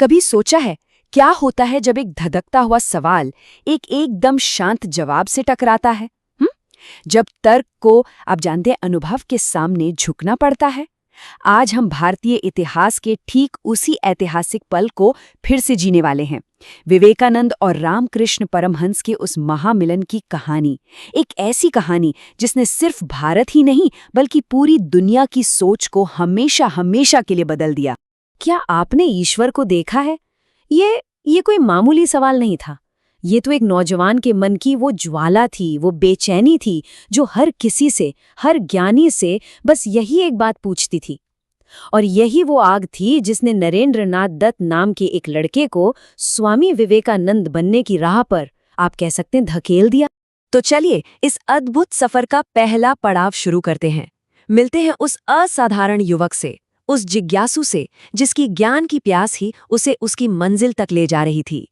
कभी सोचा है क्या होता है जब एक धधकता हुआ सवाल एक एकदम शांत जवाब से टकराता है? जब तर्क को आप जानते हैं अनुभव के सामने झुकना पड़ता है। आज हम भारतीय इतिहास के ठीक उसी ऐतिहासिक पल को फिर से जीने वाले हैं। विवेकानंद और रामकृष्ण परमहंस के उस महामिलन की कहानी, एक ऐसी कहानी जिसने सिर्फ भारत ही नहीं बल्कि पूरी दुनिया की सोच को हमेशा हमेशा के लिए बदल दिया। क्या आपने ईश्वर को देखा है? ये कोई मामूली सवाल नहीं था। ये तो एक नौजवान के मन की वो ज्वाला थी, वो बेचैनी थी जो हर किसी से, हर ज्ञानी से बस यही एक बात पूछती थी। और यही वो आग थी जिसने नरेंद्र नाथ दत्त नाम के एक लड़के को स्वामी विवेकानंद बनने की राह पर, आप कह सकते हैं, धकेल दिया। तो चलिए इस अद्भुत सफर का पहला पड़ाव शुरू करते हैं। मिलते हैं उस असाधारण युवक से, उस जिज्ञासु से जिसकी ज्ञान की प्यास ही उसे उसकी मंजिल तक ले जा रही थी।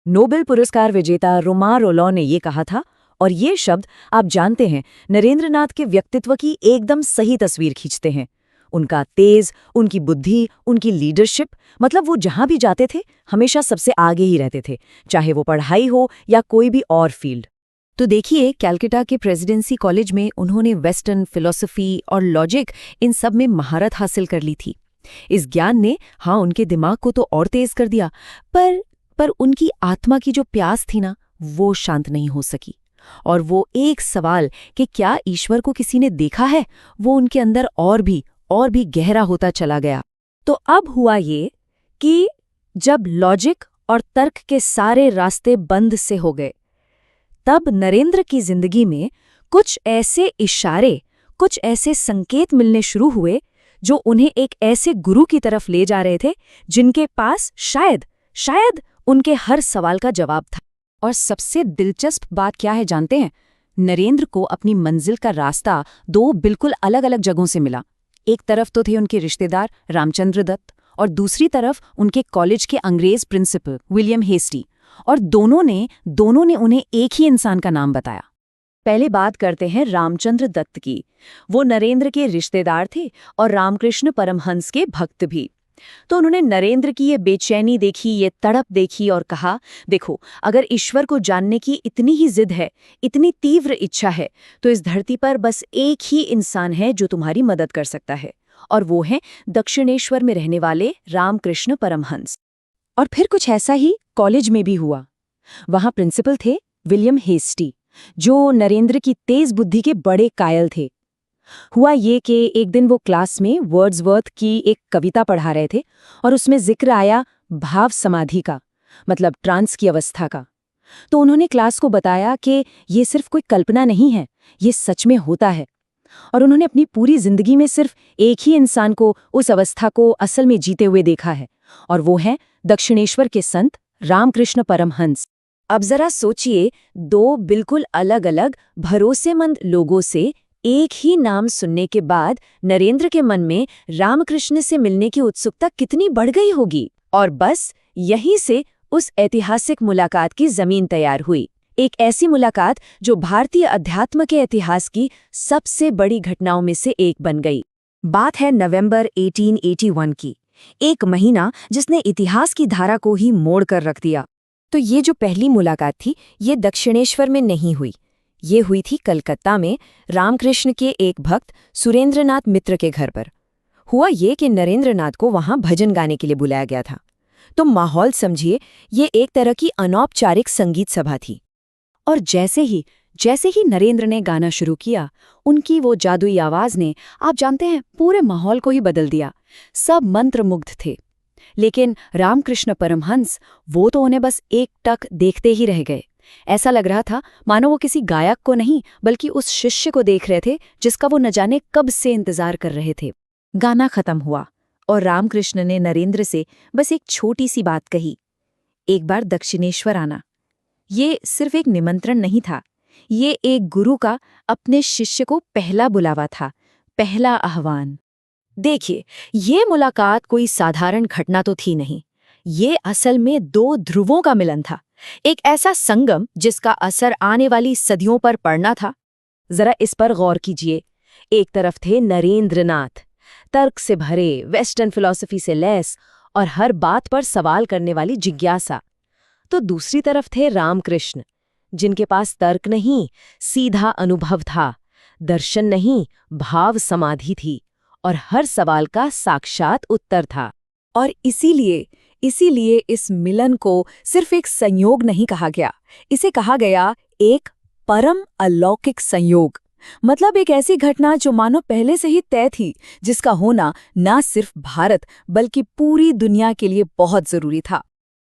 नोबेल पुरस्कार विजेता रोमार रोलॉ ने ये कहा था, और ये शब्द आप जानते हैं नरेंद्र नाथ के व्यक्तित्व की एकदम सही तस्वीर खींचते हैं। उनका तेज, उनकी बुद्धि, उनकी लीडरशिप, मतलब वो जहां भी जाते थे हमेशा सबसे आगे ही रहते थे, चाहे वो पढ़ाई हो या कोई भी और फील्ड। तो देखिए, कैलकाटा के प्रेसिडेंसी कॉलेज में उन्होंने वेस्टर्न फिलॉसफी और लॉजिक, इन सब में महारत हासिल कर ली थी। इस ज्ञान ने उनके दिमाग को तो और तेज कर दिया, पर उनकी आत्मा की जो प्यास थी ना, वो शांत नहीं हो सकी। और वो एक सवाल कि क्या ईश्वर को किसी ने देखा है, वो उनके अंदर और भी गहरा होता चला गया। तो अब हुआ ये कि जब लॉजिक और तर्क के सारे रास्ते बंद से हो गए, तब नरेंद्र की जिंदगी में कुछ ऐसे इशारे, कुछ ऐसे संकेत मिलने शुरू हुए जो उन्हें एक ऐसे गुरु की तरफ ले जा रहे थे जिनके पास शायद उनके हर सवाल का जवाब था। और सबसे दिलचस्प बात क्या है जानते हैं? नरेंद्र को अपनी मंजिल का रास्ता दो बिल्कुल अलग अलग जगहों से मिला। एक तरफ तो थे उनके रिश्तेदार रामचंद्र दत्त, और दूसरी तरफ उनके कॉलेज के अंग्रेज प्रिंसिपल विलियम हेस्टी, और दोनों ने उन्हें एक ही इंसान का नाम बताया। पहले बात करते हैं रामचंद्र दत्त की। वो नरेंद्र के रिश्तेदार थे और रामकृष्ण परमहंस के भक्त भी। तो उन्होंने नरेंद्र की ये बेचैनी देखी, ये तड़प देखी और कहा, देखो, अगर ईश्वर को जानने की इतनी ही जिद है, इतनी तीव्र इच्छा है, तो इस धरती पर बस एक ही इंसान है जो तुम्हारी मदद कर सकता है, और वो है दक्षिणेश्वर में रहने वाले रामकृष्ण परमहंस। और फिर कुछ ऐसा ही कॉलेज में भी हुआ। वहां प्रिंसिपल थे विलियम हेस्टी, जो नरेंद्र की तेज बुद्धि के बड़े कायल थे। हुआ ये कि एक दिन वो क्लास में वर्ड्सवर्थ की एक कविता पढ़ा रहे थे और उसमें जिक्र आया भाव समाधि का, मतलब ट्रांस की अवस्था का। तो उन्होंने क्लास को बताया कि ये सिर्फ कोई कल्पना नहीं है, ये सच में होता है। और उन्होंने अपनी पूरी जिंदगी में सिर्फ एक ही इंसान को उस अवस्था को असल में जीते हुए देखा है, और वो है दक्षिणेश्वर के संत रामकृष्ण परमहंस। अब जरा सोचिए, दो बिल्कुल अलग अलग भरोसेमंद लोगों से एक ही नाम सुनने के बाद नरेंद्र के मन में रामकृष्ण से मिलने की उत्सुकता कितनी बढ़ गई होगी। और बस यहीं से उस ऐतिहासिक मुलाकात की जमीन तैयार हुई। एक ऐसी मुलाकात जो भारतीय अध्यात्म के इतिहास की सबसे बड़ी घटनाओं में से एक बन गई। बात है नवंबर 1881 की, एक महीना जिसने इतिहास की धारा को ही मोड़ कर रख दिया। तो ये जो पहली मुलाकात थी, ये दक्षिणेश्वर में नहीं हुई, ये हुई थी कलकत्ता में रामकृष्ण के एक भक्त सुरेंद्रनाथ मित्र के घर पर। हुआ ये कि नरेंद्रनाथ को वहां भजन गाने के लिए बुलाया गया था। तो माहौल समझिए, ये एक तरह की अनौपचारिक संगीत सभा थी। और जैसे ही नरेंद्र ने गाना शुरू किया, उनकी वो जादुई आवाज ने, आप जानते हैं, पूरे माहौल को ही बदल दिया। सब मंत्रमुग्ध थे। लेकिन रामकृष्ण परमहंस, वो तो उन्हें बस एक टक देखते ही रह गए। ऐसा लग रहा था मानो वो किसी गायक को नहीं बल्कि उस शिष्य को देख रहे थे जिसका वो न जाने कब से इंतजार कर रहे थे। गाना खत्म हुआ और रामकृष्ण ने नरेंद्र से बस एक छोटी सी बात कही, एक बार दक्षिणेश्वर आना। ये सिर्फ एक निमंत्रण नहीं था, ये एक गुरु का अपने शिष्य को पहला बुलावा था, पहला आह्वान। देखिए, ये मुलाकात कोई साधारण घटना तो थी नहीं, ये असल में दो ध्रुवों का मिलन था, एक ऐसा संगम जिसका असर आने वाली सदियों पर पड़ना था। जरा इस पर गौर कीजिए। एक तरफ थे नरेंद्र नाथ, तर्क से भरे, वेस्टर्न फिलॉसफी से लैस, और हर बात पर सवाल करने वाली जिज्ञासा। तो दूसरी तरफ थे रामकृष्ण, जिनके पास तर्क नहीं, सीधा अनुभव था, दर्शन नहीं, भाव समाधि थी, और हर सवाल का साक्षात उत्तर था। और इसीलिए इस मिलन को सिर्फ एक संयोग नहीं कहा गया, इसे कहा गया एक परम अलौकिक संयोग। मतलब एक ऐसी घटना जो मानो पहले से ही तय थी, जिसका होना ना सिर्फ भारत बल्कि पूरी दुनिया के लिए बहुत जरूरी था।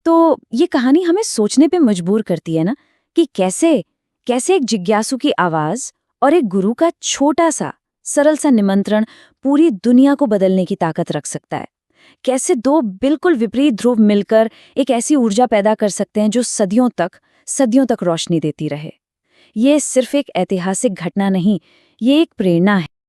तो ये कहानी हमें सोचने पे मजबूर करती है ना, कि कैसे कैसे एक जिज्ञासु की आवाज और एक गुरु का छोटा सा सरल सा निमंत्रण पूरी दुनिया को बदलने की ताकत रख सकता है। कैसे दो बिल्कुल विपरीत ध्रुव मिलकर एक ऐसी ऊर्जा पैदा कर सकते हैं जो सदियों तक रोशनी देती रहे। ये सिर्फ एक ऐतिहासिक घटना नहीं, ये एक प्रेरणा है।